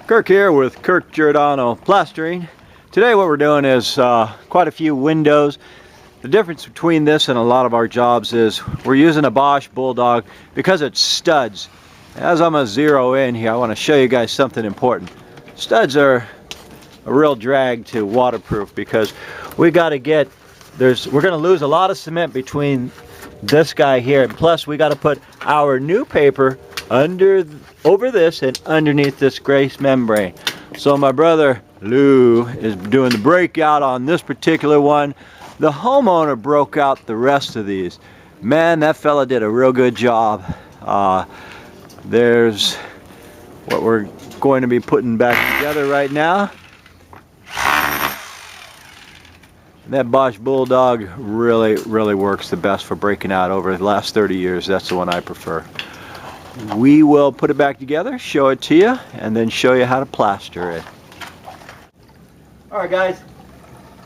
Kirk here with Kirk Giordano Plastering. Today what we're doing is quite a few windows. The difference between this and a lot of our jobs is we're using a Bosch Bulldog because it's studs. As I'm going to zero in here, I want to show you guys something important. Studs are a real drag to waterproof because we got to get, we're going to lose a lot of cement between this guy here, and plus we got to put our new paper over this and underneath this grace membrane. So my brother Lou is doing the breakout on this particular one. The homeowner broke out the rest of these. Man, that fella did a real good job. There's what we're going to be putting back together right now. That Bosch Bulldog really works the best for breaking out. Over the last 30 years, that's the one I prefer. We will put it back together, show it to you, and then show you how to plaster it. Alright guys,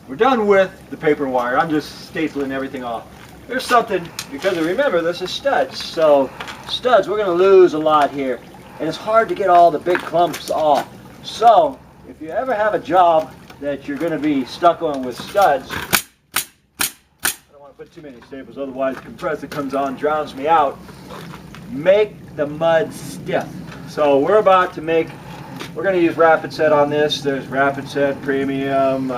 we're done with the paper wire. I'm just stapling everything off. There's something, because remember this is studs, so studs we're going to lose a lot here. And it's hard to get all the big clumps off. So, if you ever have a job that you're going to be stuccoing with studs, I don't want to put too many staples, otherwise the compressor comes on, drowns me out. Make the mud stiff. So we're going to use Rapid Set on this. There's Rapid Set, Premium,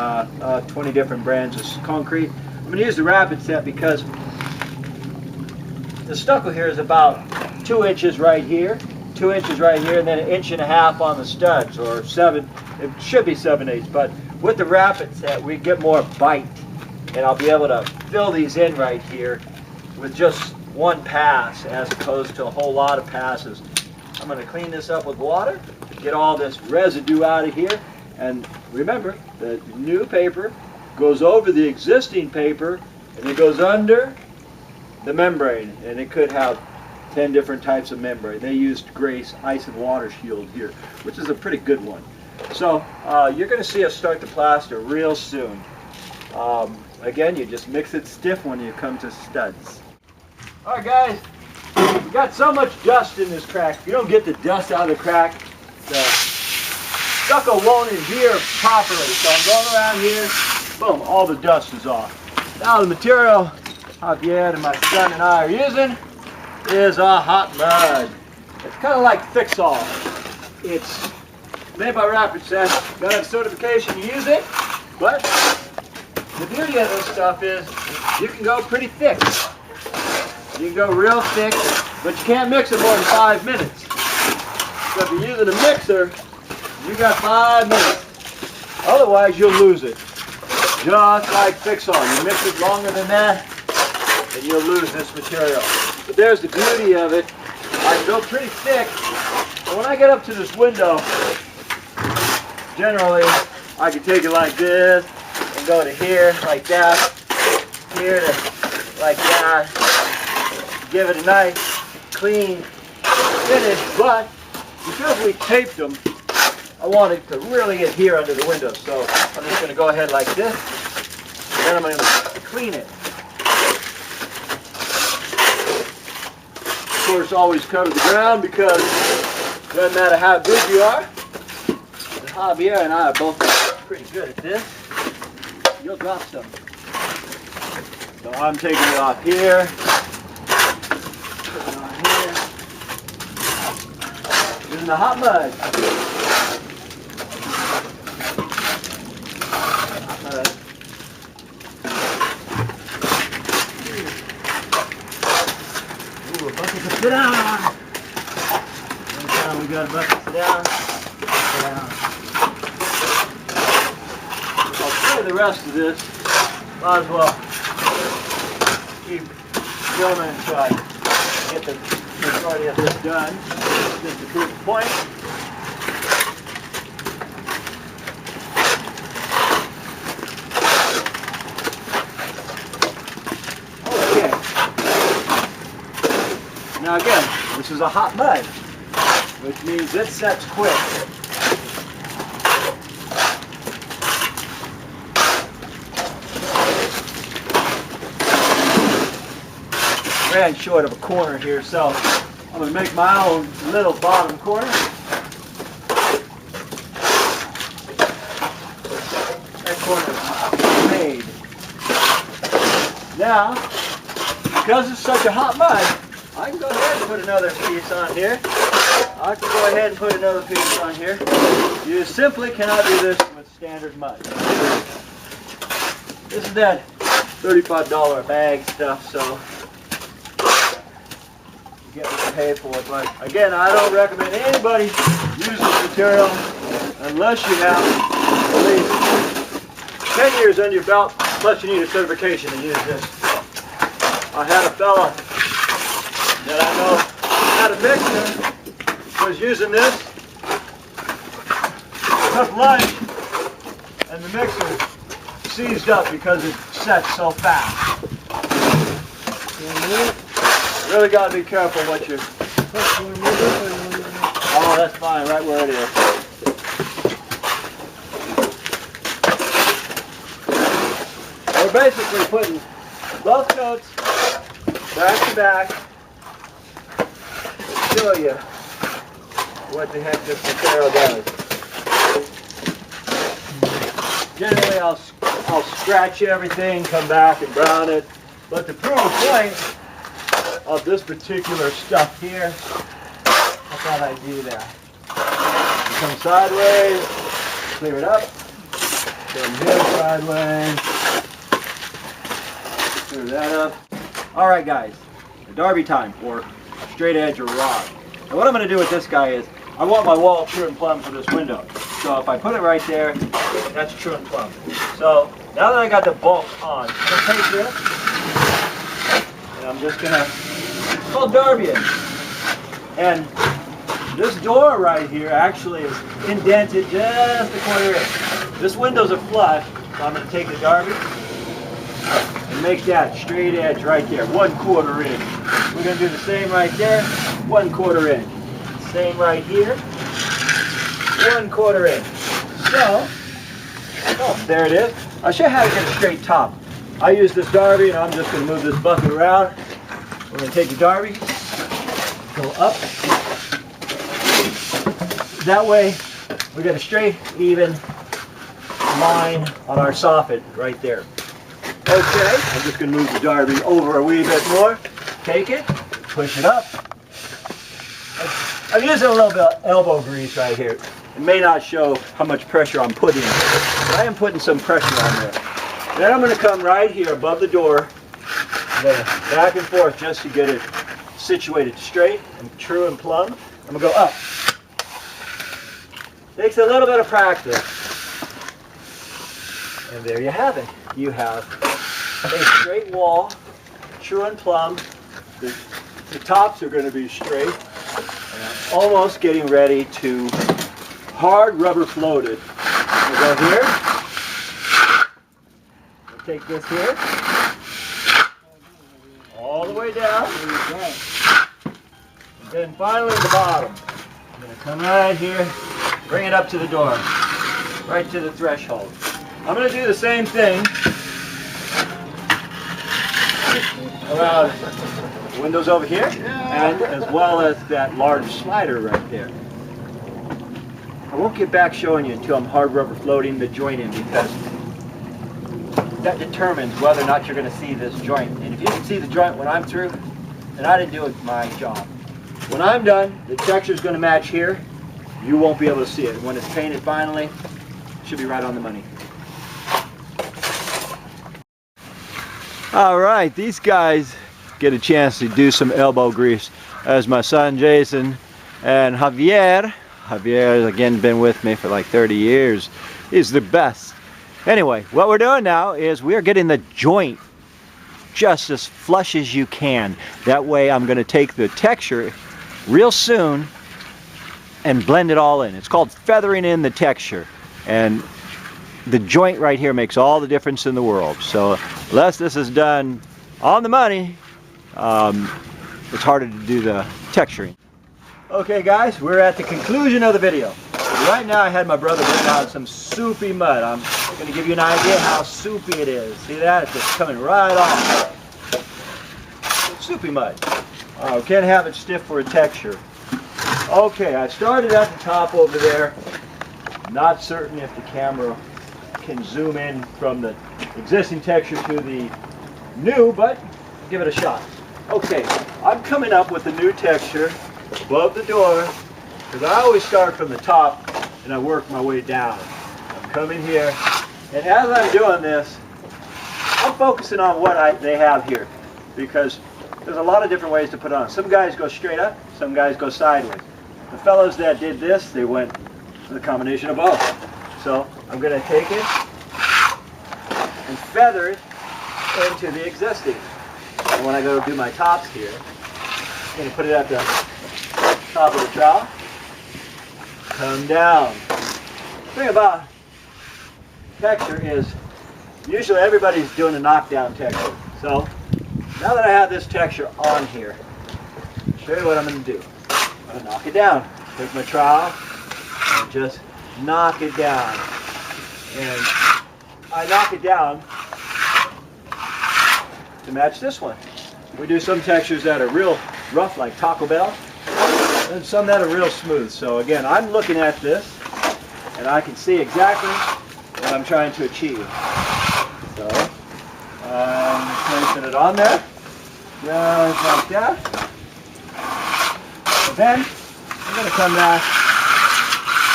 20 different brands of concrete. I'm going to use the Rapid Set because the stucco here is about 2 inches right here, 2 inches right here, and then 1.5 inches on the studs, or 7, it should be 7/8, but with the Rapid Set we get more bite, and I'll be able to fill these in right here with just one pass as opposed to a whole lot of passes. I'm going to clean this up with water to get all this residue out of here. And remember, the new paper goes over the existing paper and it goes under the membrane. And it could have 10 different types of membrane. They used Grace Ice and Water Shield here, which is a pretty good one. So you're going to see us start to plaster real soon. Again, you just mix it stiff when you come to studs. Alright guys, we got so much dust in this crack. If you don't get the dust out of the crack, the stucco won't adhere properly. So I'm going around here, boom, all the dust is off. Now the material Javier and my son and I are using is a hot mud. It's kind of like Fix-All. It's made by Rapid Set. Got to have certification to use it, but the beauty of this stuff is you can go pretty thick. You can go real thick, but you can't mix it more than 5 minutes. So if you're using a mixer, you got 5 minutes. Otherwise, you'll lose it. Just like Fix-All. You mix it longer than that, and you'll lose this material. But there's the beauty of it. I can go pretty thick, and when I get up to this window, generally, I can take it like this, and go to here, like that, here to like that. Give it a nice, clean finish, but because we taped them, I want it to really adhere under the window. So I'm just going to go ahead like this, and then I'm going to clean it. Of course, always cover the ground because it doesn't matter how good you are. Javier and I are both pretty good at this. You'll drop some. So I'm taking it off here. In the hot mud. Ooh, a bucket to sit down. Anytime we got a bucket to sit down, sit down. I'll spray the rest of this. Might as well keep filming until I get the majority of this done. Just to prove the point. Okay. Now again, this is a hot mud, which means it sets quick. Ran short of a corner here, so I'm going to make my own little bottom corner. Now, because it's such a hot mud, I can go ahead and put another piece on here. I can go ahead and put another piece on here. You simply cannot do this with standard mud. This is that $35 a bag stuff, so you get what you pay for it. But again, I don't recommend anybody use this material unless you have at least 10 years under your belt, plus you need a certification to use this. I had a fella that I know had a mixer, was using this, took lunch, and the mixer seized up because it sets so fast. Really got to be careful what you're... Oh, that's fine, right where it is. We're basically putting both coats back to back. Show you what the heck this material does. Generally, I'll scratch everything, come back and brown it, but to prove a point of this particular stuff here, I thought I'd do that. Come sideways, clear it up, come here sideways, clear that up. All right, guys, derby time for straight edge or rod. And what I'm going to do with this guy is, I want my wall true and plumb for this window. So if I put it right there, that's true and plumb. So now that I got the bolt on, I'm going to take this, and I'm just going to, it's called derbying. And this door right here actually is indented just a quarter inch. This window's a flush, so I'm going to take the derby and make that straight edge right there, 1/4 inch. We're going to do the same right there, 1/4 inch. Same right here, 1/4 inch. So, oh, there it is. I'll show you how to get a straight top. I use this derby, and I'm just going to move this bucket around. We're going to take the derby, go up. That way, we got a straight, even line on our soffit right there. Okay, I'm just going to move the derby over a wee bit more. Take it, push it up. I'm using a little bit of elbow grease right here. It may not show how much pressure I'm putting, but I am putting some pressure on there. Then I'm going to come right here above the door, back and forth just to get it situated straight and true and plumb. I'm going to go up. Takes a little bit of practice. And there you have it. You have a straight wall, true and plumb. The tops are going to be straight. And I'm almost getting ready to hard rubber float it. We'll go here. We'll take this here. All the way down. And then finally the bottom. I'm going to come right here, bring it up to the door, right to the threshold. I'm going to do the same thing around the windows over here, and as well as that large slider right there. I won't get back showing you until I'm hard rubber floating the joint in, because that determines whether or not you're going to see this joint. And if you can see the joint when I'm through, then I didn't do my job. When I'm done, the texture is going to match here. You won't be able to see it. When it's painted finally, it should be right on the money. All right, these guys get a chance to do some elbow grease. As my son Jason and Javier. Javier has again been with me for like 30 years. He's the best. Anyway, what we're doing now is we're getting the joint just as flush as you can. That way I'm going to take the texture real soon and blend it all in. It's called feathering in the texture. And the joint right here makes all the difference in the world. So unless this is done on the money, it's harder to do the texturing. Okay guys, we're at the conclusion of the video. Right now I had my brother bring out some soupy mud. I'm going to give you an idea how soupy it is. See that? It's just coming right off. It's soupy mud. We can't have it stiff for a texture. Okay, I started at the top over there. Not certain if the camera can zoom in from the existing texture to the new, but give it a shot. Okay, I'm coming up with a new texture above the door, because I always start from the top and I work my way down. I'm coming here, and as I'm doing this, I'm focusing on what they have here, because there's a lot of different ways to put it on. Some guys go straight up, some guys go sideways. The fellows that did this, they went with a combination of both. So I'm going to take it and feather it into the existing. And when I go to do my tops here, I'm going to put it at the top of the trowel, come down. The thing about texture is usually everybody's doing a knockdown texture. So now that I have this texture on here, I'll show you what I'm going to do. I'm going to knock it down. Take my trowel and just knock it down. And I knock it down to match this one. We do some textures that are real rough, like Taco Bell, and some that are real smooth. So again, I'm looking at this and I can see exactly what I'm trying to achieve. So I'm placing it on there, just like that. And then I'm going to come back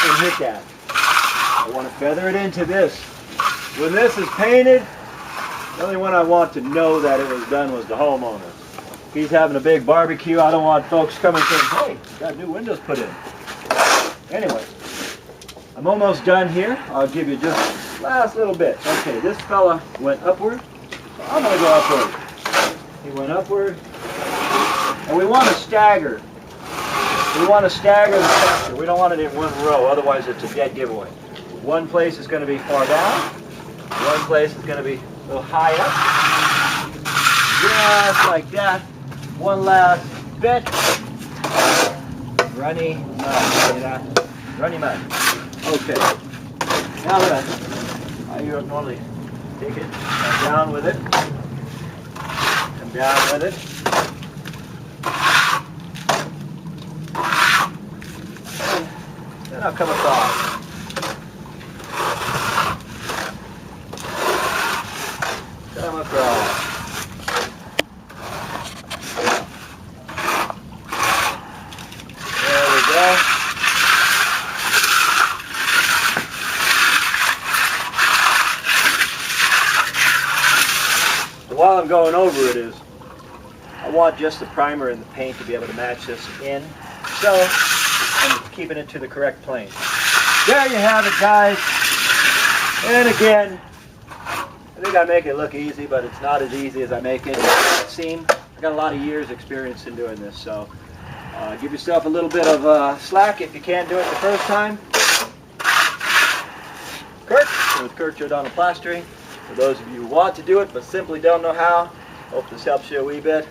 and hit that. I want to feather it into this. When this is painted, the only one I want to know that it was done was the homeowner. If he's having a big barbecue, I don't want folks coming saying, hey, got new windows put in. Anyway, I'm almost done here. I'll give you just last little bit. Okay, this fella went upward, so I'm going to go upward. He went upward, and we want to stagger. We want to stagger the texture. We don't want it in one row, otherwise it's a dead giveaway. One place is going to be far down, one place is going to be a little high up. Just like that. One last bit. Runny mud. Runny mud. Okay. Now that I normally take it, come down with it, come down with it. Then I'll come across. Come across. There we go. So while I'm going over it is, I want just the primer and the paint to be able to match this in. So I'm keeping it to the correct plane. There you have it, guys. And again, I think I make it look easy, but it's not as easy as I make it seem. I got a lot of years experience in doing this, so give yourself a little bit of slack if you can't do it the first time. Kurt, with Kurt Giordano Plastering. For those of you who want to do it but simply don't know how, hope this helps you a wee bit.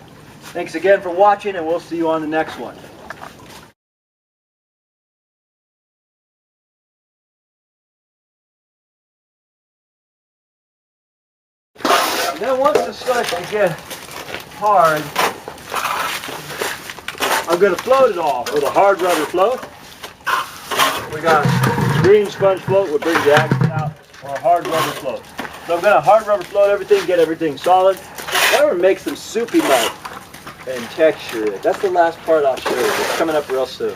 Thanks again for watching, and we'll see you on the next one. And then once it starts to get hard, I'm going to float it off with a hard rubber float. We got a green sponge float will bring the aggregate out, or a hard rubber float. So I'm going to hard rubber float everything, get everything solid. Then we're going to make some soupy mud and texture it. That's the last part I'll show you. It's coming up real soon.